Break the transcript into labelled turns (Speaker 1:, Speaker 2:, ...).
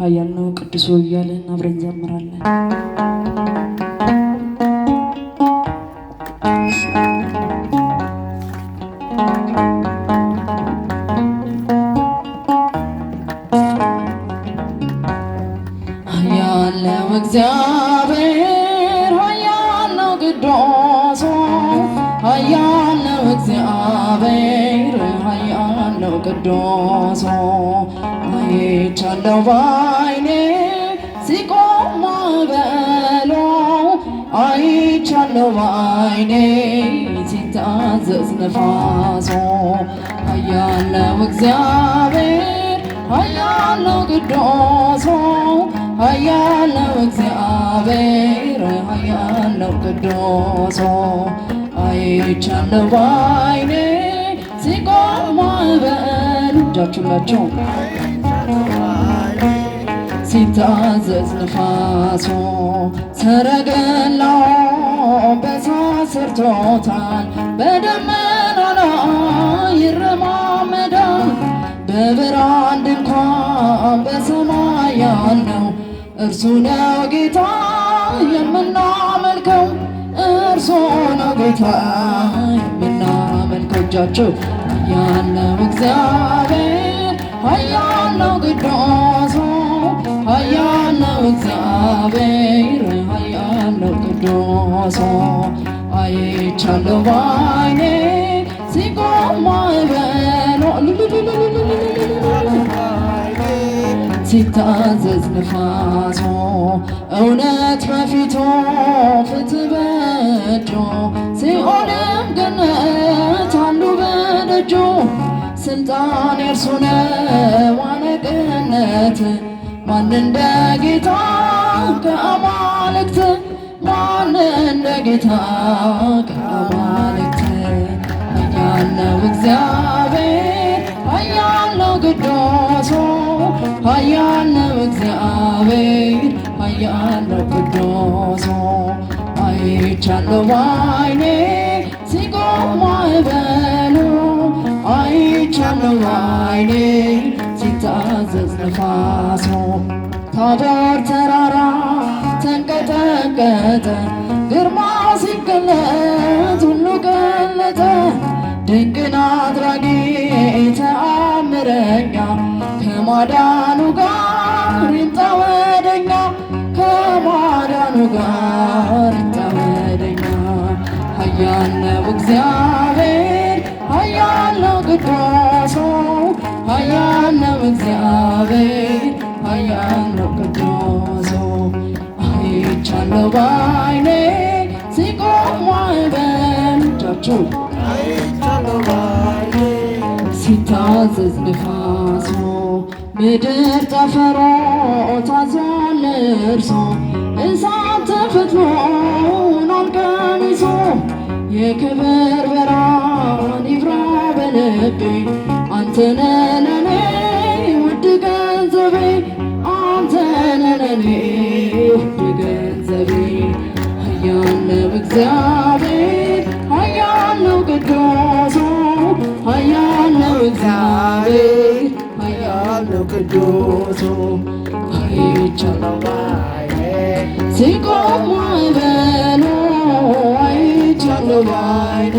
Speaker 1: ኃያል ነው ቅዱሱ እያልን አብረን እንዘምራለን። ኃያል ነው እግዚአብሔር ኃያል ነው ቅዱሱ ኃያል ነው እግዚአብሔር ኃያል ነው ቅዱሱ አይቻለሁ ባይኔ ሲቆም ማዕበሉ አይቻለሁ ባይኔ ሲታዘዝ ነፋሱ ኃያል ነው እግዚአብሔር ኃያል ነው ቅዱሱ ኃያል ነው እግዚአብሔር ኃያል ነው ቅዱሱ አይቻለሁ ባይኔ ሲቆም ማዕበሉ እጃችሁላችሁ ሲታዘዝ ነፋሱ ሰረገላው በእሳት ሰርቶታል በደመና ላይ ይረማመዳል በብርሃን ድንኳን በሰማይ ያለው እርሱ ነው ጌታ የምናመልከው እርሱ ነው ጌታ የምናመልከው እጃችሁ ኃያል ነው እግዚአብሔር ኃያል ነው ቅዱሱ ኃያል ነው እግዚአብሔር ኃያል ነው ቅዱሱ አይቻለሁ ባይኔ ሲቆም ማዕበሉ ሲታዘዝ ነፋሱ እውነት በፊቱ ፍትህ በእጁ ሲኦልም ገነት አሉ በደጁ ስልጣን የእርሱ ነው አለቅነት ማን እንደ ጌታ ከአማልክት ማን እንደ ጌታ ከአማልክት ኃያል ነው እግዚአብሔር ኃያል ነው ቅዱሱ ኃያል ነው እግዚአብሔር ኃያል ነው ቅዱሱ አይቻለሁ ባይኔ ሲቆም ማዕበሉ አይቻለሁ ባይኔ ሲታዘዝ ነፋሱ ታቦር ተራራ ተንቀጠቀጠ ግርማው ሲገለጥ ሁሉ ቀለጠ ድንቅን አድራጊ ተአምረኛ ከማዳኑ ጋር ይምጣ ወደኛ ከማዳኑ ጋር ይምጣ ወደኛ ኃያል ነው እግዚአብሔር ኃያል ነው ቅዱሱ ኃያል ነው እግዚአብሔር ኃያል ነው ቅዱሱ አይቻለሁ ባይኔ ሲቆም ማዕበሉ እጃችሁ አይቻለሁ ባይኔ ሲታዘዝ ነፋሱ ምድር ጠፈሮ ታዟል እርሱ እሳት ተፈትኖ ሆኗል ቀሚሱ የክብር ብርሃን ይብራ በልቤ አንተ ነህ ለኔ ውድ ገንዘቤ አንተ ነህ ለኔ ውድ ገንዘቤ ኃያል ነው እግዚአብሔር ኃያል ነው ቅዱሱ ኃያል ነው እግዚአብሔር ኃያል ነው ቅዱሱ አይቻለሁ ባይኔ ሲቆም ማዕበሉ አይቻለሁ ባይኔ